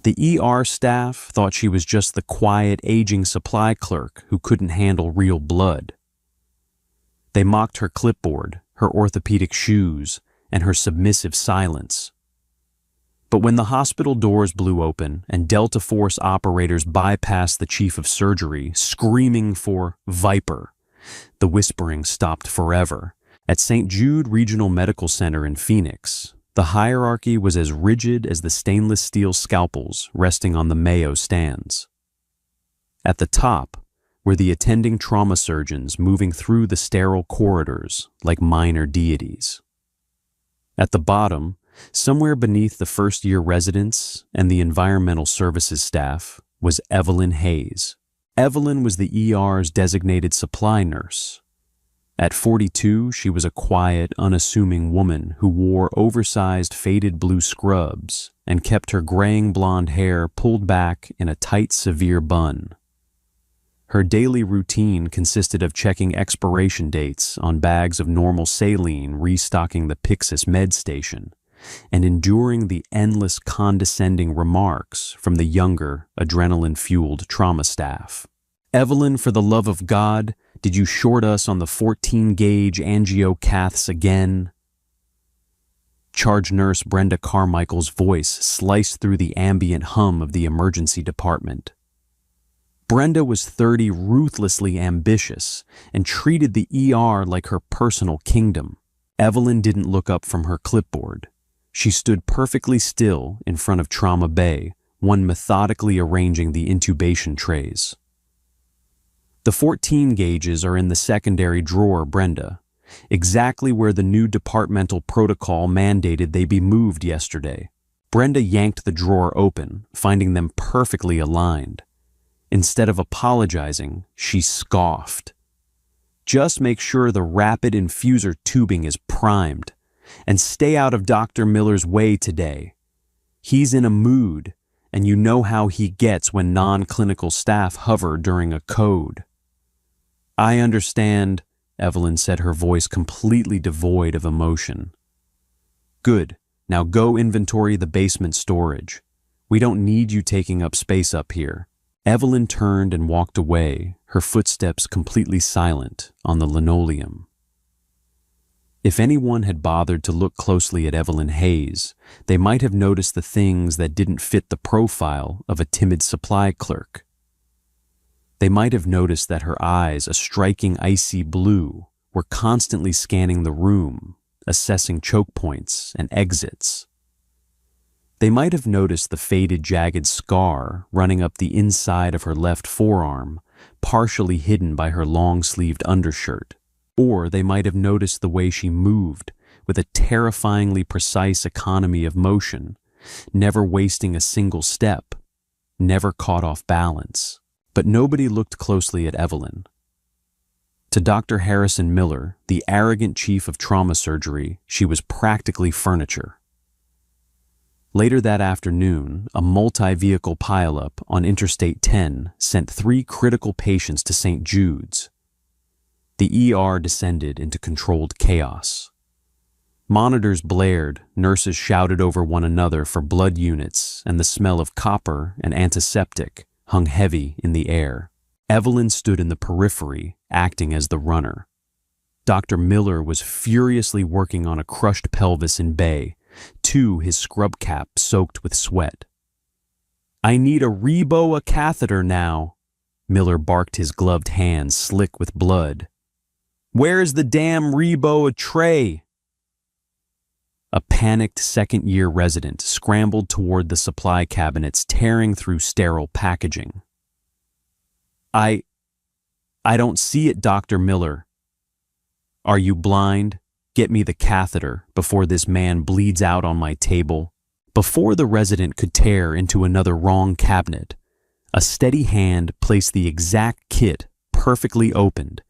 The ER staff thought she was just the quiet, aging supply clerk who couldn't handle real blood. They mocked her clipboard, her orthopedic shoes, and her submissive silence. But when the hospital doors blew open and Delta Force operators bypassed the chief of surgery, screaming for Viper, the whispering stopped forever. At St. Jude Regional Medical Center in Phoenix, the hierarchy was as rigid as the stainless steel scalpels resting on the Mayo stands. At the top were the attending trauma surgeons moving through the sterile corridors like minor deities. At the bottom, somewhere beneath the first-year residents and the environmental services staff, was Evelyn Hayes. Evelyn was the ER's designated supply nurse. At 42, she was a quiet, unassuming woman who wore oversized faded blue scrubs and kept her graying blonde hair pulled back in a tight, severe bun. Her daily routine consisted of checking expiration dates on bags of normal saline restocking the Pyxis med station, and enduring the endless condescending remarks from the younger, adrenaline-fueled trauma staff. "Evelyn, for the love of God, did you short us on the 14-gauge angiocaths again?" Charge nurse Brenda Carmichael's voice sliced through the ambient hum of the emergency department. Brenda was 30, ruthlessly ambitious, and treated the ER like her personal kingdom. Evelyn didn't look up from her clipboard. She stood perfectly still in front of Trauma Bay, one methodically arranging the intubation trays. "The 14 gauges are in the secondary drawer, Brenda, exactly where the new departmental protocol mandated they be moved yesterday." Brenda yanked the drawer open, finding them perfectly aligned. Instead of apologizing, she scoffed. "Just make sure the rapid infuser tubing is primed, and stay out of Dr. Miller's way today. He's in a mood, and you know how he gets when non-clinical staff hover during a code." "I understand," Evelyn said, her voice completely devoid of emotion. "Good. Now go inventory the basement storage. We don't need you taking up space up here." Evelyn turned and walked away, her footsteps completely silent on the linoleum. If anyone had bothered to look closely at Evelyn Hayes, they might have noticed the things that didn't fit the profile of a timid supply clerk. They might have noticed that her eyes, a striking icy blue, were constantly scanning the room, assessing choke points and exits. They might have noticed the faded, jagged scar running up the inside of her left forearm, partially hidden by her long-sleeved undershirt. Or they might have noticed the way she moved, with a terrifyingly precise economy of motion, never wasting a single step, never caught off balance. But nobody looked closely at Evelyn. To Dr. Harrison Miller, the arrogant chief of trauma surgery, she was practically furniture. Later that afternoon, a multi-vehicle pileup on Interstate 10 sent 3 critical patients to St. Jude's. The ER descended into controlled chaos. Monitors blared, nurses shouted over one another for blood units, and the smell of copper and antiseptic hung heavy in the air. Evelyn stood in the periphery, acting as the runner. Dr. Miller was furiously working on a crushed pelvis in bay, his scrub cap soaked with sweat. "I need a Reboa catheter now," Miller barked, his gloved hands slick with blood. "Where's the damn Reboa tray?" A panicked second-year resident scrambled toward the supply cabinets, tearing through sterile packaging. I don't see it, Dr. Miller." "Are you blind? Get me the catheter before this man bleeds out on my table." Before the resident could tear into another wrong cabinet, a steady hand placed the exact kit perfectly opened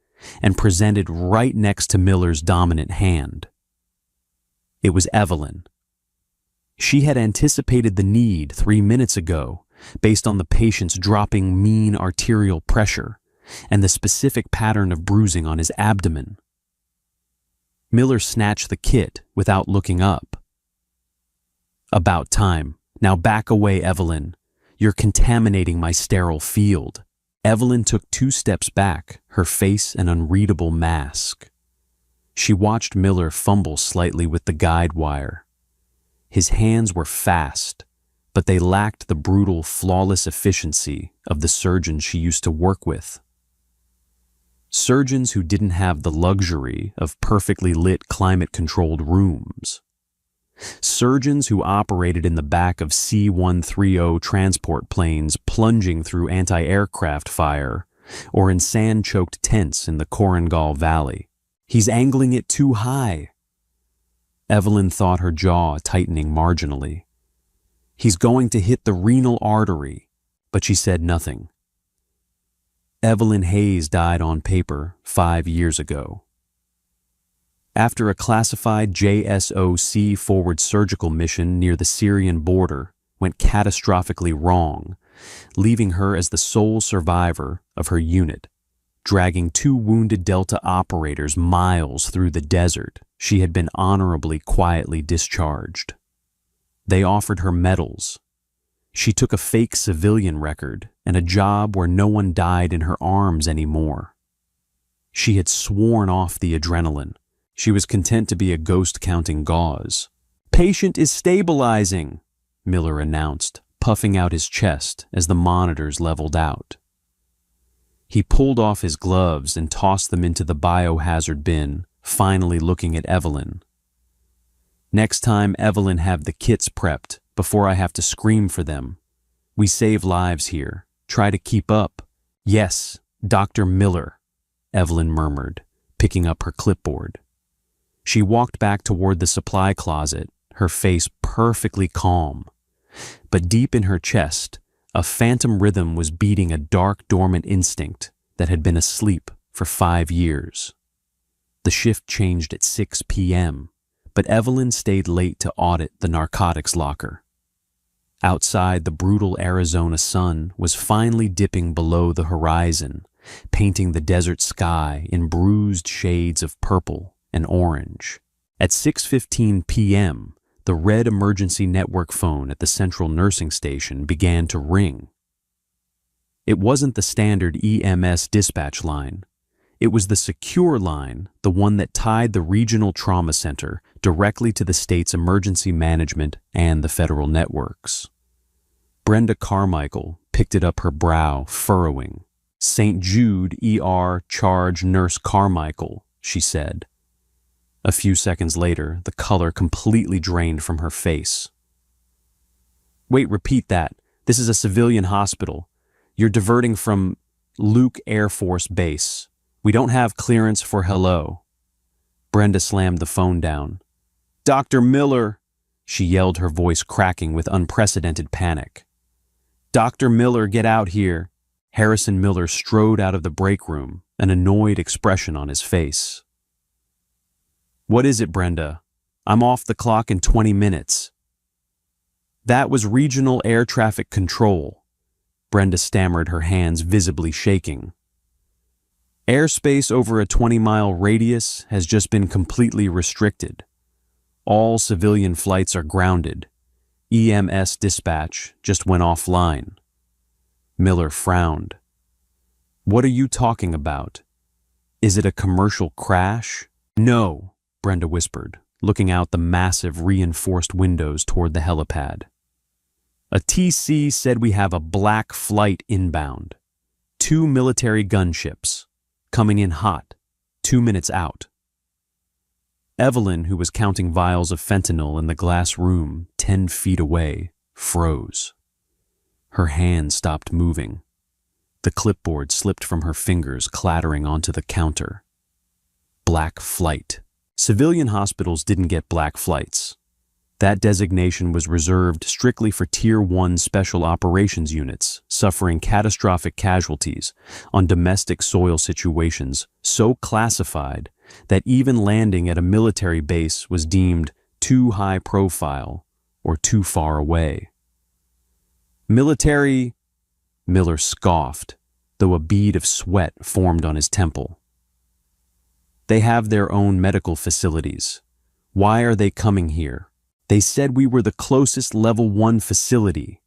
and presented right next to Miller's dominant hand. It was Evelyn. She had anticipated the need 3 minutes ago based on the patient's dropping mean arterial pressure and the specific pattern of bruising on his abdomen. Miller snatched the kit without looking up. "About time. Now back away, Evelyn. You're contaminating my sterile field." Evelyn took 2 steps back, her face an unreadable mask. She watched Miller fumble slightly with the guide wire. His hands were fast, but they lacked the brutal, flawless efficiency of the surgeons she used to work with. Surgeons who didn't have the luxury of perfectly lit, climate-controlled rooms. Surgeons who operated in the back of C-130 transport planes plunging through anti-aircraft fire, or in sand-choked tents in the Korengal Valley. "He's angling it too high." Evelyn thought, her jaw tightening marginally. "He's going to hit the renal artery," but she said nothing. Evelyn Hayes died on paper 5 years ago. After a classified JSOC forward surgical mission near the Syrian border went catastrophically wrong, leaving her as the sole survivor of her unit, dragging 2 wounded Delta operators miles through the desert, she had been honorably, quietly discharged. They offered her medals. She took a fake civilian record and a job where no one died in her arms anymore. She had sworn off the adrenaline. She was content to be a ghost counting gauze. "Patient is stabilizing," Miller announced, puffing out his chest as the monitors leveled out. He pulled off his gloves and tossed them into the biohazard bin, finally looking at Evelyn. "Next time, Evelyn, have the kits prepped before I have to scream for them. We save lives here. Try to keep up." "Yes, Dr. Miller," Evelyn murmured, picking up her clipboard. She walked back toward the supply closet, her face perfectly calm. But deep in her chest, a phantom rhythm was beating a dark, dormant instinct that had been asleep for 5 years. The shift changed at 6 p.m., but Evelyn stayed late to audit the narcotics locker. Outside, the brutal Arizona sun was finally dipping below the horizon, painting the desert sky in bruised shades of purple and orange. At 6:15 p.m., the red emergency network phone at the central nursing station began to ring. It wasn't the standard EMS dispatch line. It was the secure line, the one that tied the regional trauma center directly to the state's emergency management and the federal networks. Brenda Carmichael picked it up, her brow furrowing. "St. Jude ER charge Nurse Carmichael," she said. A few seconds later, the color completely drained from her face. "Wait, repeat that. This is a civilian hospital. You're diverting from Luke Air Force Base. We don't have clearance for hello." Brenda slammed the phone down. "Dr. Miller," she yelled, her voice cracking with unprecedented panic. "Dr. Miller, get out here." Harrison Miller strode out of the break room, an annoyed expression on his face. "What is it, Brenda? I'm off the clock in 20 minutes. "That was regional air traffic control," Brenda stammered, her hands visibly shaking. "Airspace over a 20-mile radius has just been completely restricted. All civilian flights are grounded. EMS dispatch just went offline." Miller frowned. "What are you talking about? Is it a commercial crash?" "No," Brenda whispered, looking out the massive reinforced windows toward the helipad. "A TC said we have a black flight inbound. 2 military gunships, coming in hot, 2 minutes out." Evelyn, who was counting vials of fentanyl in the glass room 10 feet away, froze. Her hand stopped moving. The clipboard slipped from her fingers, clattering onto the counter. Black flight. Civilian hospitals didn't get black flights. That designation was reserved strictly for Tier 1 special operations units suffering catastrophic casualties on domestic soil situations so classified that even landing at a military base was deemed too high profile or too far away. "Military," Miller scoffed, though a bead of sweat formed on his temple. "They have their own medical facilities. Why are they coming here? They said we were the closest level 1 facility."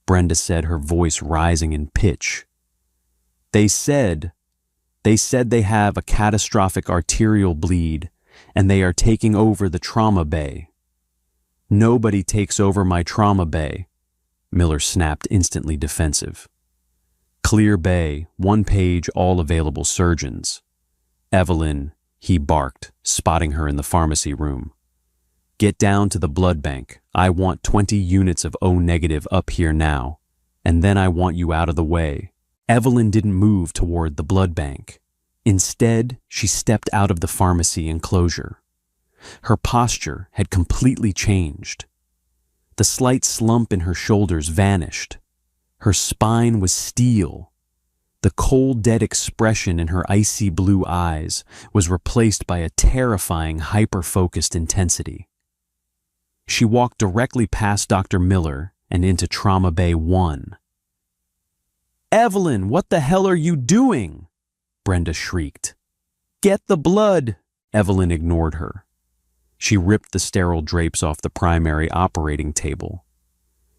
Brenda said, her voice rising in pitch. They said they have a catastrophic arterial bleed, and they are taking over the trauma bay. Nobody takes over my trauma bay, Miller snapped, instantly defensive. Clear bay, 1 page, all available surgeons. Evelyn, he barked, spotting her in the pharmacy room. Get down to the blood bank. I want 20 units of O negative up here now, and then I want you out of the way. Evelyn didn't move toward the blood bank. Instead, she stepped out of the pharmacy enclosure. Her posture had completely changed. The slight slump in her shoulders vanished. Her spine was steel. The cold, dead expression in her icy blue eyes was replaced by a terrifying, hyper-focused intensity. She walked directly past Dr. Miller and into Trauma Bay 1. "Evelyn, what the hell are you doing?" Brenda shrieked. "Get the blood!" Evelyn ignored her. She ripped the sterile drapes off the primary operating table.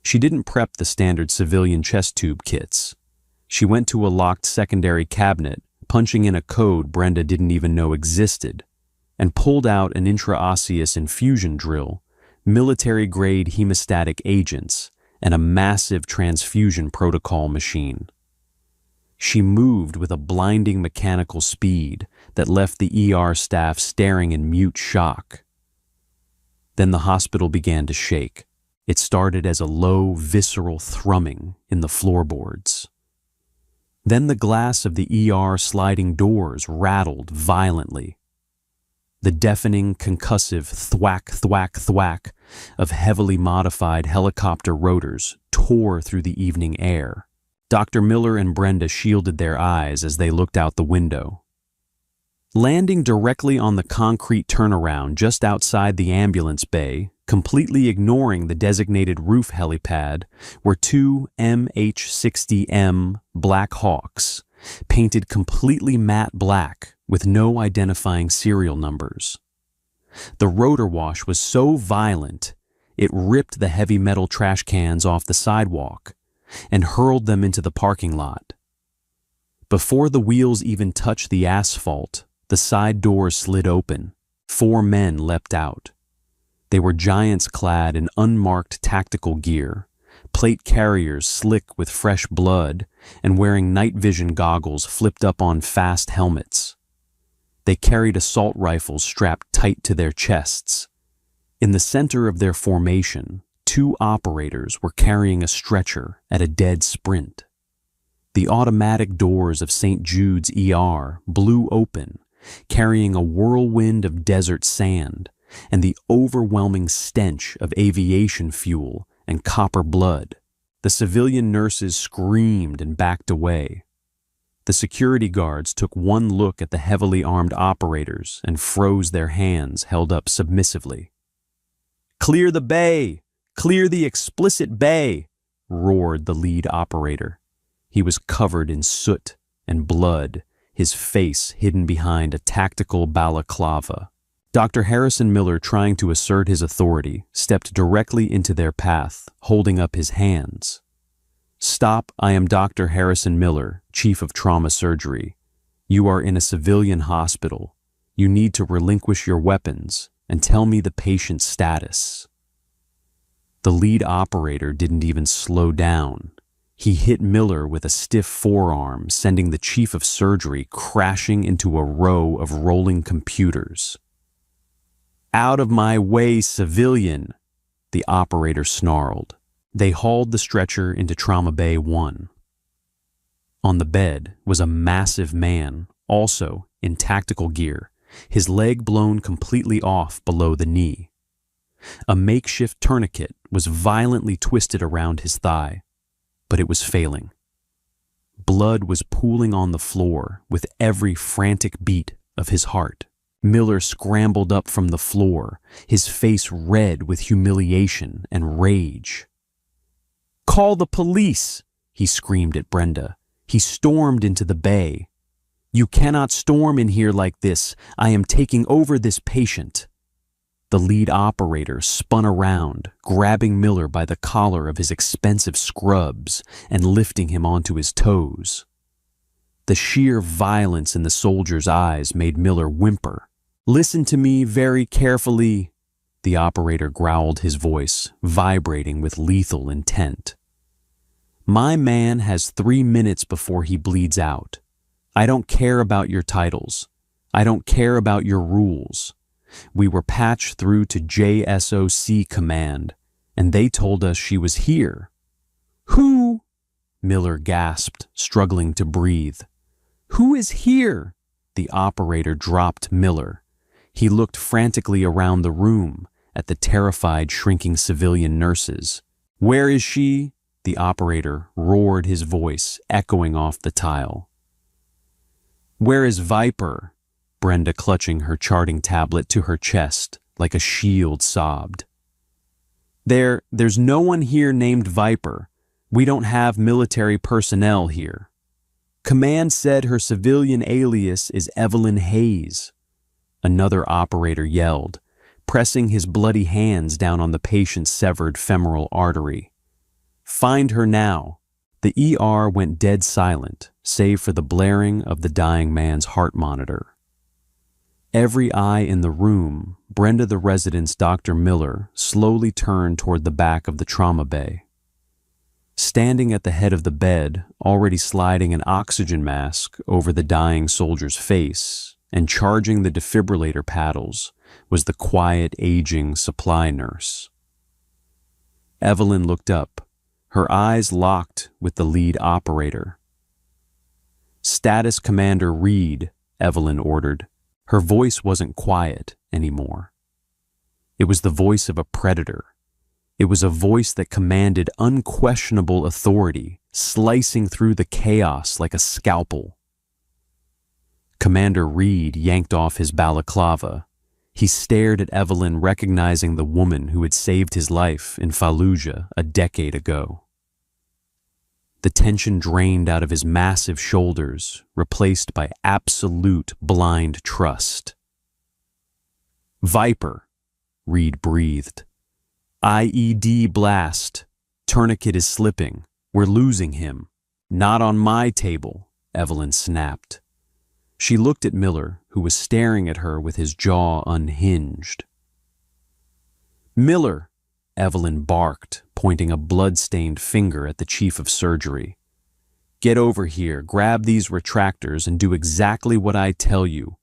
She didn't prep the standard civilian chest tube kits. She went to a locked secondary cabinet, punching in a code Brenda didn't even know existed, and pulled out an intraosseous infusion drill, military-grade hemostatic agents, and a massive transfusion protocol machine. She moved with a blinding mechanical speed that left the ER staff staring in mute shock. Then the hospital began to shake. It started as a low, visceral thrumming in the floorboards. Then the glass of the ER sliding doors rattled violently. The deafening, concussive thwack, thwack, thwack of heavily modified helicopter rotors tore through the evening air. Dr. Miller and Brenda shielded their eyes as they looked out the window. Landing directly on the concrete turnaround just outside the ambulance bay, completely ignoring the designated roof helipad, were 2 MH-60M Black Hawks, painted completely matte black with no identifying serial numbers. The rotor wash was so violent, it ripped the heavy metal trash cans off the sidewalk and hurled them into the parking lot. Before the wheels even touched the asphalt, the side doors slid open. 4 men leapt out. They were giants clad in unmarked tactical gear, plate carriers slick with fresh blood, and wearing night vision goggles flipped up on fast helmets. They carried assault rifles strapped tight to their chests. In the center of their formation, 2 operators were carrying a stretcher at a dead sprint. The automatic doors of St. Jude's ER blew open, carrying a whirlwind of desert sand and the overwhelming stench of aviation fuel and copper blood. The civilian nurses screamed and backed away. The security guards took one look at the heavily armed operators and froze their hands held up submissively. "Clear the bay! Clear the explicit bay!" roared the lead operator. He was covered in soot and blood, his face hidden behind a tactical balaclava. Dr. Harrison Miller, trying to assert his authority, stepped directly into their path, holding up his hands. "Stop, I am Dr. Harrison Miller, Chief of Trauma Surgery. You are in a civilian hospital. You need to relinquish your weapons and tell me the patient's status." The lead operator didn't even slow down. He hit Miller with a stiff forearm, sending the chief of surgery crashing into a row of rolling computers. "Out of my way, civilian!" the operator snarled. They hauled the stretcher into Trauma Bay 1. On the bed was a massive man, also in tactical gear, his leg blown completely off below the knee. A makeshift tourniquet was violently twisted around his thigh, but it was failing. Blood was pooling on the floor with every frantic beat of his heart. Miller scrambled up from the floor, his face red with humiliation and rage. "Call the police!" he screamed at Brenda. He stormed into the bay. "You cannot storm in here like this. I am taking over this patient." The lead operator spun around, grabbing Miller by the collar of his expensive scrubs and lifting him onto his toes. The sheer violence in the soldier's eyes made Miller whimper. "Listen to me very carefully," the operator growled, his voice vibrating with lethal intent. "My man has 3 minutes before he bleeds out. I don't care about your titles. I don't care about your rules. We were patched through to JSOC command, and they told us she was here." "Who?" Miller gasped, struggling to breathe. "Who is here?" The operator dropped Miller. He looked frantically around the room at the terrified, shrinking civilian nurses. "Where is she?" The operator roared, his voice echoing off the tile. "Where is Viper?" Brenda, clutching her charting tablet to her chest like a shield, sobbed. There's no one here named Viper. We don't have military personnel here. Command said her civilian alias is Evelyn Hayes," another operator yelled, pressing his bloody hands down on the patient's severed femoral artery. "Find her now." The ER went dead silent, save for the blaring of the dying man's heart monitor. Every eye in the room, Brenda the resident's Dr. Miller slowly turned toward the back of the trauma bay. Standing at the head of the bed, already sliding an oxygen mask over the dying soldier's face and charging the defibrillator paddles, was the quiet, aging supply nurse. Evelyn looked up, her eyes locked with the lead operator. "Status Commander Reed," Evelyn ordered. Her voice wasn't quiet anymore. It was the voice of a predator. It was a voice that commanded unquestionable authority, slicing through the chaos like a scalpel. Commander Reed yanked off his balaclava. He stared at Evelyn, recognizing the woman who had saved his life in Fallujah a decade ago. The tension drained out of his massive shoulders, replaced by absolute blind trust. "Viper," Reed breathed. "IED blast. Tourniquet is slipping. We're losing him." "Not on my table," Evelyn snapped. She looked at Miller, who was staring at her with his jaw unhinged. "Miller," Evelyn barked, pointing a blood-stained finger at the chief of surgery. "Get over here, grab these retractors, and do exactly what I tell you,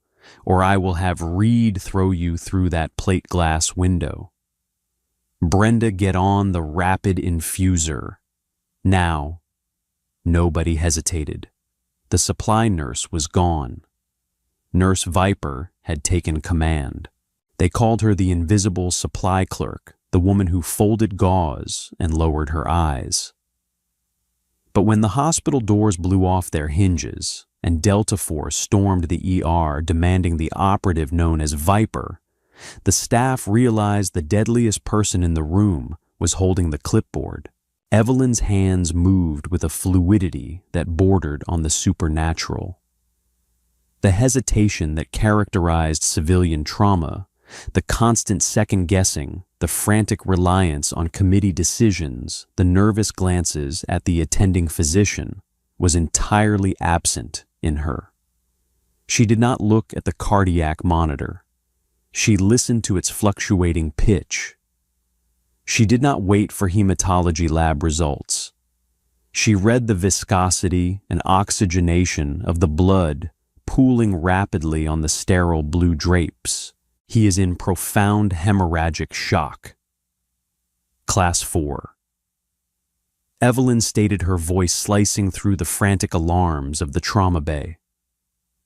or I will have Reed throw you through that plate glass window. Brenda, get on the rapid infuser. Now." Nobody hesitated. The supply nurse was gone. Nurse Viper had taken command. They called her the invisible supply clerk, the woman who folded gauze and lowered her eyes. But when the hospital doors blew off their hinges and Delta Force stormed the ER demanding the operative known as Viper, the staff realized the deadliest person in the room was holding the clipboard. Evelyn's hands moved with a fluidity that bordered on the supernatural. The hesitation that characterized civilian trauma, the constant second-guessing, the frantic reliance on committee decisions, the nervous glances at the attending physician, was entirely absent in her. She did not look at the cardiac monitor. She listened to its fluctuating pitch. She did not wait for hematology lab results. She read the viscosity and oxygenation of the blood pooling rapidly on the sterile blue drapes. He is in profound hemorrhagic shock. Class 4. Evelyn stated, her voice slicing through the frantic alarms of the trauma bay.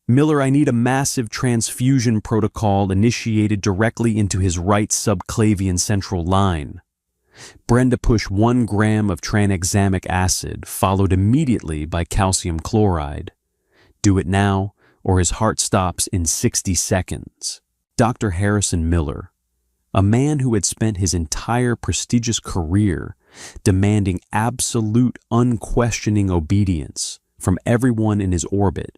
"Miller, I need a massive transfusion protocol initiated directly into his right subclavian central line. Brenda, push 1 gram of tranexamic acid, followed immediately by calcium chloride. Do it now, or his heart stops in 60 seconds. Dr. Harrison Miller, a man who had spent his entire prestigious career demanding absolute, unquestioning obedience from everyone in his orbit,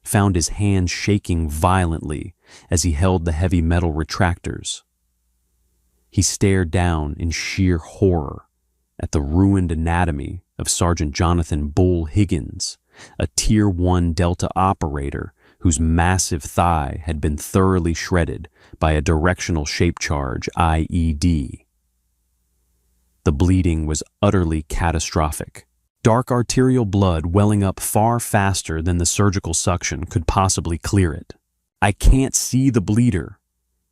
found his hand shaking violently as he held the heavy metal retractors. He stared down in sheer horror at the ruined anatomy of Sergeant Jonathan Bull Higgins, a Tier 1 Delta operator whose massive thigh had been thoroughly shredded by a directional shape charge IED. The bleeding was utterly catastrophic. Dark arterial blood welling up far faster than the surgical suction could possibly clear it. "I can't see the bleeder."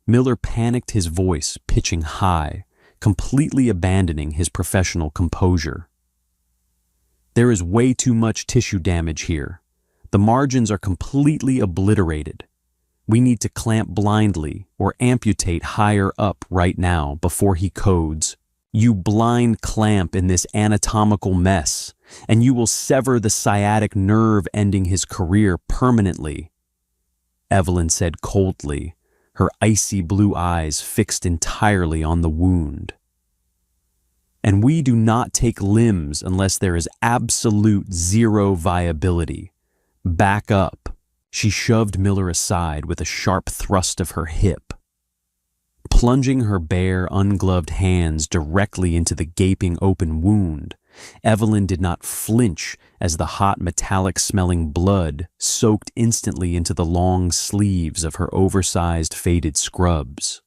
Miller panicked, his voice pitching high, completely abandoning his professional composure. "There is way too much tissue damage here. The margins are completely obliterated. We need to clamp blindly or amputate higher up right now before he codes. You blind clamp in this anatomical mess, and you will sever the sciatic nerve ending his career permanently," Evelyn said coldly, her icy blue eyes fixed entirely on the wound. "And we do not take limbs unless there is absolute zero viability. Back up." She shoved Miller aside with a sharp thrust of her hip. Plunging her bare, ungloved hands directly into the gaping open wound, Evelyn did not flinch as the hot metallic-smelling blood soaked instantly into the long sleeves of her oversized faded scrubs.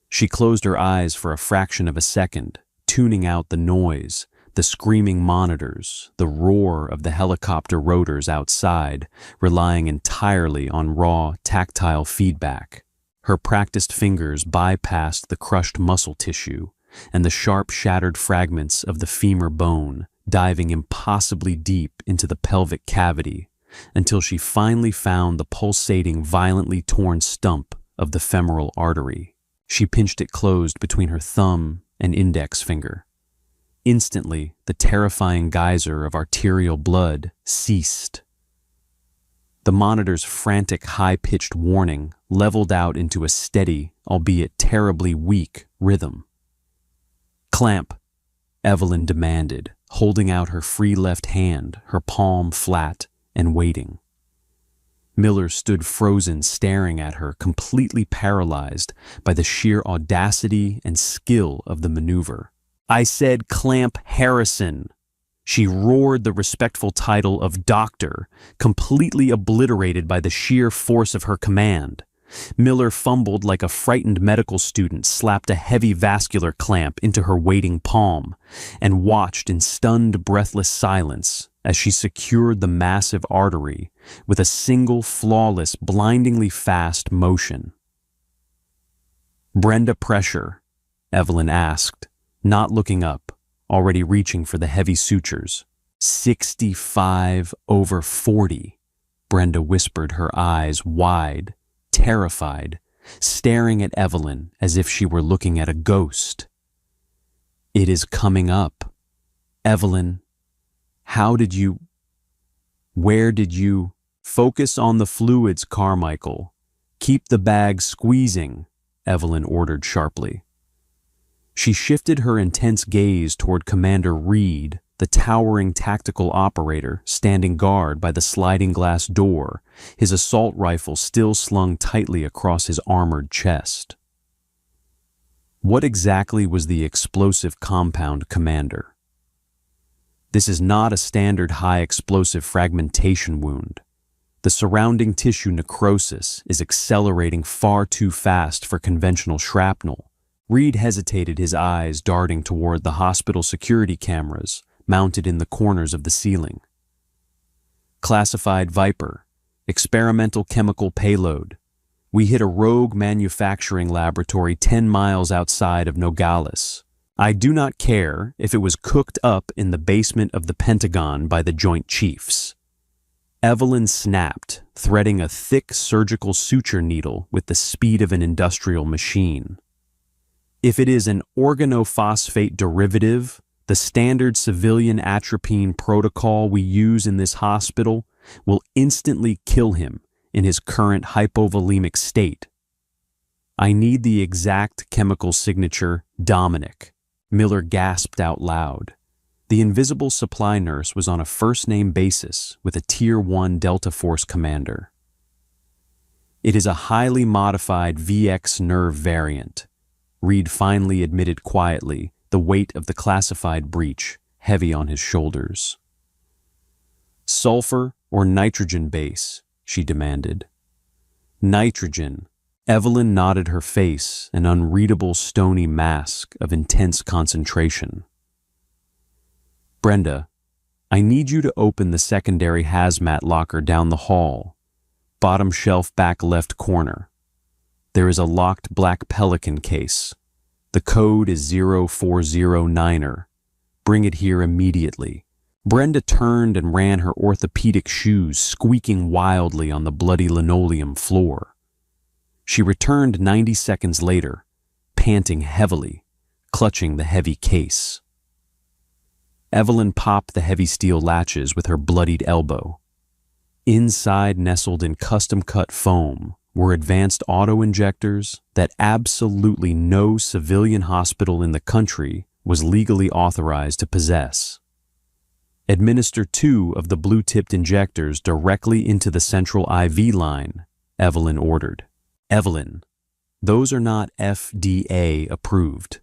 She closed her eyes for a fraction of a second, tuning out the noise, the screaming monitors, the roar of the helicopter rotors outside, relying entirely on raw, tactile feedback. Her practiced fingers bypassed the crushed muscle tissue and the sharp, shattered fragments of the femur bone, diving impossibly deep into the pelvic cavity until she finally found the pulsating, violently torn stump of the femoral artery. She pinched it closed between her thumb and index finger. Instantly, the terrifying geyser of arterial blood ceased. The monitor's frantic, high-pitched warning leveled out into a steady, albeit terribly weak, rhythm. "Clamp," Evelyn demanded, holding out her free left hand, her palm flat and waiting. Miller stood frozen, staring at her, completely paralyzed by the sheer audacity and skill of the maneuver. "I said clamp Harrison." She roared the respectful title of doctor, completely obliterated by the sheer force of her command. Miller fumbled like a frightened medical student, slapped a heavy vascular clamp into her waiting palm, and watched in stunned, breathless silence as she secured the massive artery with a single, flawless, blindingly fast motion. "Brenda pressure?" Evelyn asked, not looking up, already reaching for the heavy sutures. 65/40, Brenda whispered, her eyes wide, terrified, staring at Evelyn as if she were looking at a ghost. "It is coming up. Evelyn, where did you focus on the fluids, Carmichael? Keep the bag squeezing," Evelyn ordered sharply. She shifted her intense gaze toward Commander Reed, the towering tactical operator standing guard by the sliding glass door, his assault rifle still slung tightly across his armored chest. "What exactly was the explosive compound, Commander?" "This is not a standard high-explosive fragmentation wound. The surrounding tissue necrosis is accelerating far too fast for conventional shrapnel." Reed hesitated, his eyes darting toward the hospital security cameras mounted in the corners of the ceiling. "Classified Viper, experimental chemical payload. We hit a rogue manufacturing laboratory 10 miles outside of Nogales. I do not care if it was cooked up in the basement of the Pentagon by the Joint Chiefs." Evelyn snapped, threading a thick surgical suture needle with the speed of an industrial machine. "If it is an organophosphate derivative, the standard civilian atropine protocol we use in this hospital will instantly kill him in his current hypovolemic state. I need the exact chemical signature, Dominic." Miller gasped out loud. The invisible supply nurse was on a first-name basis with a Tier 1 Delta Force commander. "It is a highly modified VX nerve variant. Reed finally admitted quietly, the weight of the classified breach heavy on his shoulders. "Sulfur or nitrogen base?" she demanded. "Nitrogen." Evelyn nodded, her face an unreadable stony mask of intense concentration. "Brenda, I need you to open the secondary hazmat locker down the hall, bottom shelf back left corner. There is a locked black Pelican case. The code is 0409er. Bring it here immediately." Brenda turned and ran her orthopedic shoes squeaking wildly on the bloody linoleum floor. She returned 90 seconds later, panting heavily, clutching the heavy case. Evelyn popped the heavy steel latches with her bloodied elbow. Inside, nestled in custom-cut foam, were advanced auto-injectors that absolutely no civilian hospital in the country was legally authorized to possess. "Administer 2 of the blue-tipped injectors directly into the central IV line," Evelyn ordered. "Evelyn, those are not FDA approved,"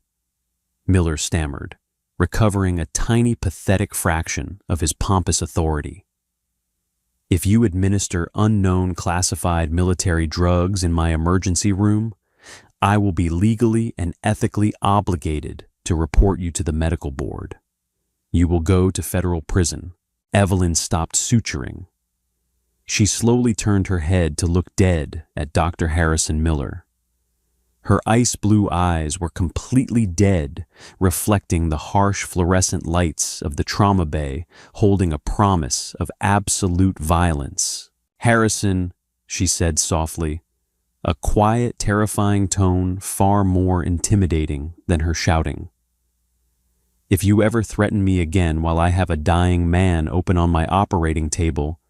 Miller stammered, recovering a tiny pathetic fraction of his pompous authority. "If you administer unknown classified military drugs in my emergency room, I will be legally and ethically obligated to report you to the medical board. You will go to federal prison." Evelyn stopped suturing. She slowly turned her head to look dead at Dr. Harrison Miller. Her ice blue eyes were completely dead, reflecting the harsh fluorescent lights of the trauma bay, holding a promise of absolute violence. "Harrison," she said softly, a quiet, terrifying tone far more intimidating than her shouting. "If you ever threaten me again while I have a dying man open on my operating table,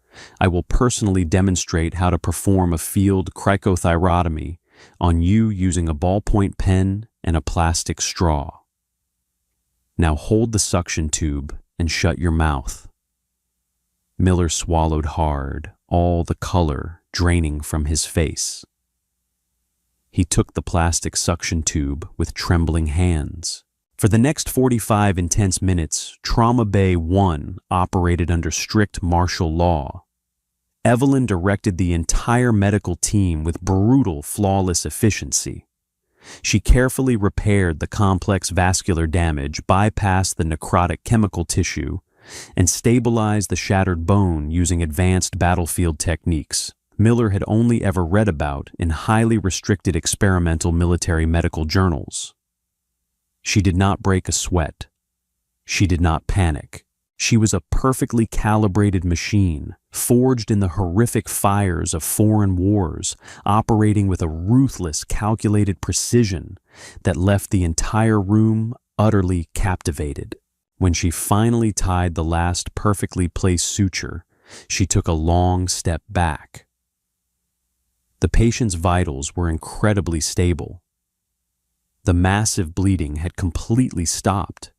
I will personally demonstrate how to perform a field cricothyrotomy on you using a ballpoint pen and a plastic straw. Now hold the suction tube and shut your mouth." Miller swallowed hard, all the color draining from his face. He took the plastic suction tube with trembling hands. For the next 45 intense minutes, Trauma Bay 1 operated under strict martial law. Evelyn directed the entire medical team with brutal, flawless efficiency. She carefully repaired the complex vascular damage, bypassed the necrotic chemical tissue, and stabilized the shattered bone using advanced battlefield techniques Miller had only ever read about in highly restricted experimental military medical journals. She did not break a sweat. She did not panic. She was a perfectly calibrated machine, forged in the horrific fires of foreign wars, operating with a ruthless, calculated precision that left the entire room utterly captivated. When she finally tied the last perfectly placed suture, she took a long step back. The patient's vitals were incredibly stable. The massive bleeding had completely stopped.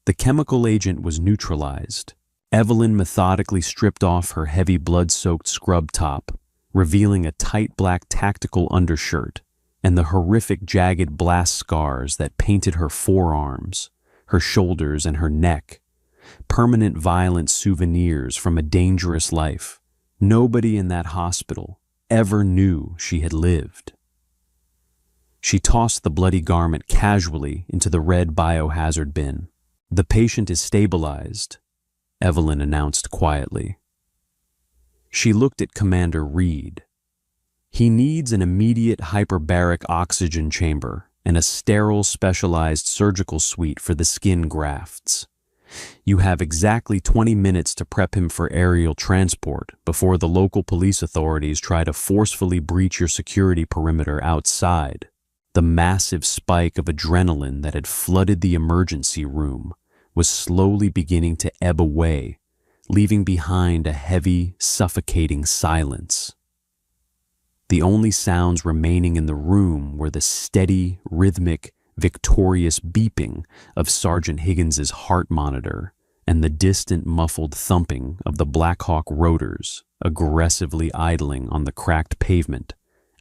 The chemical agent was neutralized. Evelyn methodically stripped off her heavy blood-soaked scrub top, revealing a tight black tactical undershirt and the horrific jagged blast scars that painted her forearms, her shoulders, and her neck, permanent violent souvenirs from a dangerous life. Nobody in that hospital ever knew she had lived. She tossed the bloody garment casually into the red biohazard bin. "The patient is stabilized," Evelyn announced quietly. She looked at Commander Reed. "He needs an immediate hyperbaric oxygen chamber and a sterile specialized surgical suite for the skin grafts. You have exactly 20 minutes to prep him for aerial transport before the local police authorities try to forcefully breach your security perimeter outside." The massive spike of adrenaline that had flooded the emergency room was slowly beginning to ebb away, leaving behind a heavy, suffocating silence. The only sounds remaining in the room were the steady, rhythmic, victorious beeping of Sergeant Higgins's heart monitor and the distant, muffled thumping of the Black Hawk rotors aggressively idling on the cracked pavement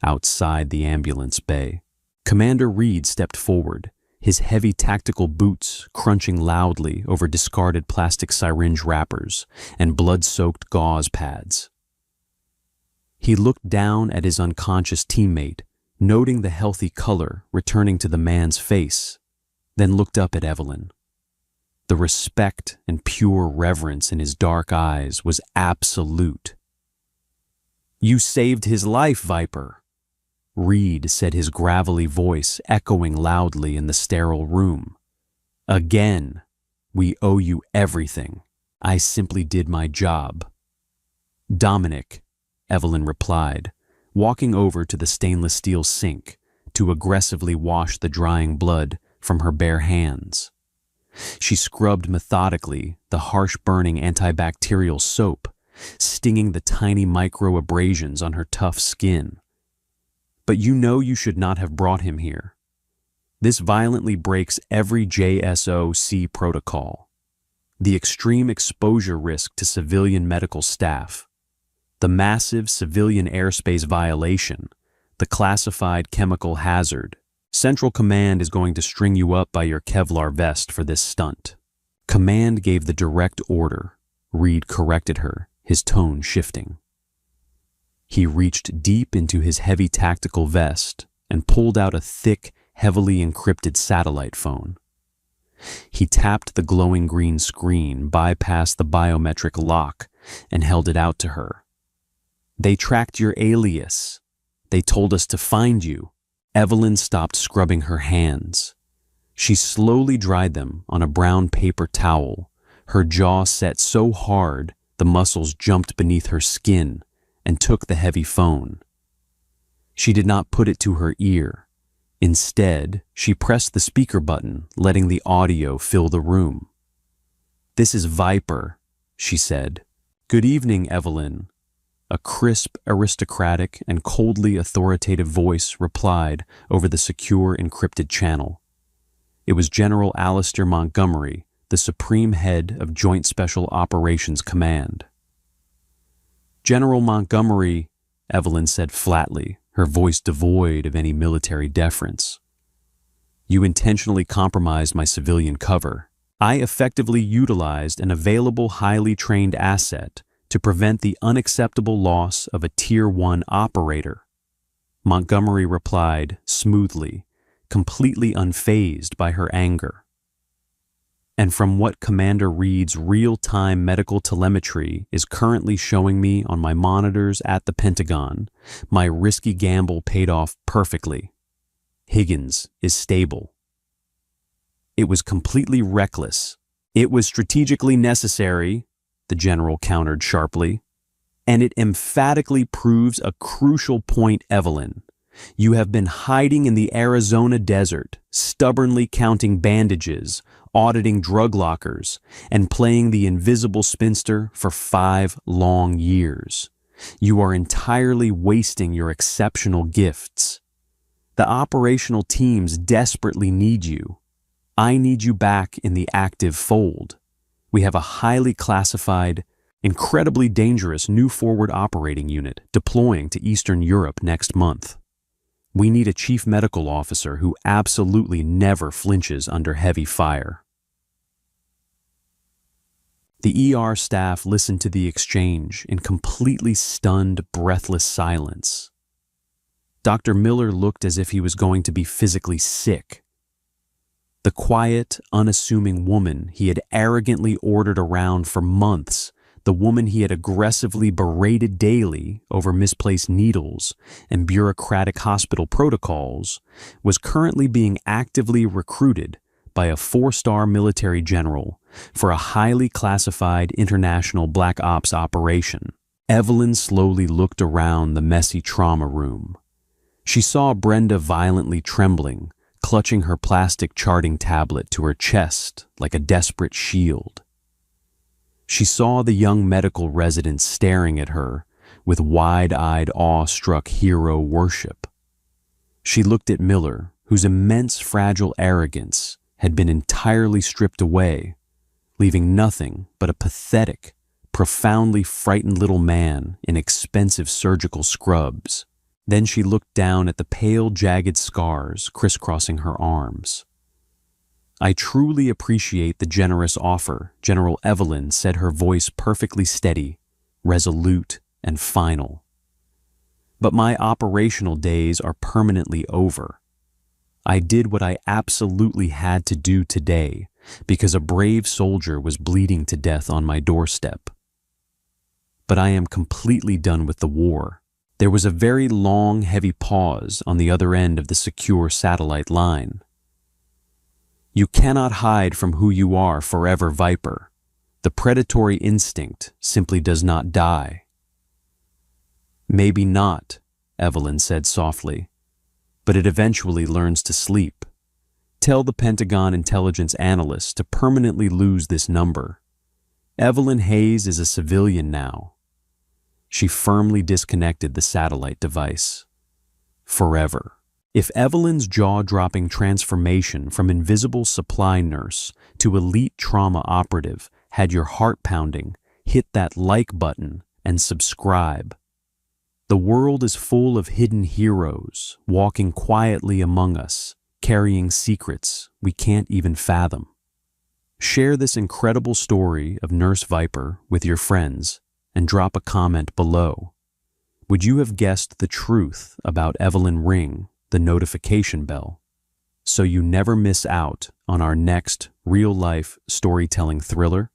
outside the ambulance bay. Commander Reed stepped forward, his heavy tactical boots crunching loudly over discarded plastic syringe wrappers and blood-soaked gauze pads. He looked down at his unconscious teammate, noting the healthy color returning to the man's face, then looked up at Evelyn. The respect and pure reverence in his dark eyes was absolute. "You saved his life, Viper," Reed said, his gravelly voice echoing loudly in the sterile room. "Again, we owe you everything. I simply did my job." "Dominic," Evelyn replied, walking over to the stainless steel sink to aggressively wash the drying blood from her bare hands. She scrubbed methodically the harsh-burning antibacterial soap, stinging the tiny micro-abrasions on her tough skin. "But you know you should not have brought him here. This violently breaks every JSOC protocol. The extreme exposure risk to civilian medical staff, the massive civilian airspace violation, the classified chemical hazard. Central Command is going to string you up by your Kevlar vest for this stunt." "Command gave the direct order," Reed corrected her, his tone shifting. He reached deep into his heavy tactical vest and pulled out a thick, heavily encrypted satellite phone. He tapped the glowing green screen, bypassed the biometric lock, and held it out to her. "They tracked your alias. They told us to find you." Evelyn stopped scrubbing her hands. She slowly dried them on a brown paper towel, her jaw set so hard the muscles jumped beneath her skin, and took the heavy phone. She did not put it to her ear. Instead, she pressed the speaker button, letting the audio fill the room. "This is Viper," she said. "Good evening, Evelyn." A crisp, aristocratic, and coldly authoritative voice replied over the secure, encrypted channel. It was General Alistair Montgomery, the Supreme Head of Joint Special Operations Command. "General Montgomery," Evelyn said flatly, her voice devoid of any military deference. "You intentionally compromised my civilian cover. I effectively utilized an available, highly trained asset to prevent the unacceptable loss of a Tier 1 operator." Montgomery replied smoothly, completely unfazed by her anger. "And from what Commander Reed's real-time medical telemetry is currently showing me on my monitors at the Pentagon, my risky gamble paid off perfectly. Higgins is stable." "It was completely reckless. It was strategically necessary," the general countered sharply. "And it emphatically proves a crucial point, Evelyn. You have been hiding in the Arizona desert, stubbornly counting bandages, auditing drug lockers, and playing the invisible spinster for 5 long years. You are entirely wasting your exceptional gifts. The operational teams desperately need you. I need you back in the active fold. We have a highly classified, incredibly dangerous new forward operating unit deploying to Eastern Europe next month. We need a chief medical officer who absolutely never flinches under heavy fire." The ER staff listened to the exchange in completely stunned, breathless silence. Dr. Miller looked as if he was going to be physically sick. The quiet, unassuming woman he had arrogantly ordered around for months, the woman he had aggressively berated daily over misplaced needles and bureaucratic hospital protocols, was currently being actively recruited by a 4-star military general for a highly classified international black ops operation. Evelyn slowly looked around the messy trauma room. She saw Brenda violently trembling, clutching her plastic charting tablet to her chest like a desperate shield. She saw the young medical resident staring at her with wide-eyed, awe-struck hero worship. She looked at Miller, whose immense fragile arrogance had been entirely stripped away, leaving nothing but a pathetic, profoundly frightened little man in expensive surgical scrubs. Then she looked down at the pale, jagged scars crisscrossing her arms. "I truly appreciate the generous offer," General Evelyn said, her voice perfectly steady, resolute, and final. "But my operational days are permanently over. I did what I absolutely had to do today because a brave soldier was bleeding to death on my doorstep. But I am completely done with the war." There was a very long, heavy pause on the other end of the secure satellite line. "You cannot hide from who you are forever, Viper. The predatory instinct simply does not die." "Maybe not," Evelyn said softly, "but it eventually learns to sleep. Tell the Pentagon intelligence analysts to permanently lose this number. Evelyn Hayes is a civilian now." She firmly disconnected the satellite device. Forever. If Evelyn's jaw-dropping transformation from invisible supply nurse to elite trauma operative had your heart pounding, hit that like button and subscribe. The world is full of hidden heroes walking quietly among us, carrying secrets we can't even fathom. Share this incredible story of Nurse Viper with your friends and drop a comment below. Would you have guessed the truth about Evelyn Ring, the notification bell, so you never miss out on our next real-life storytelling thriller?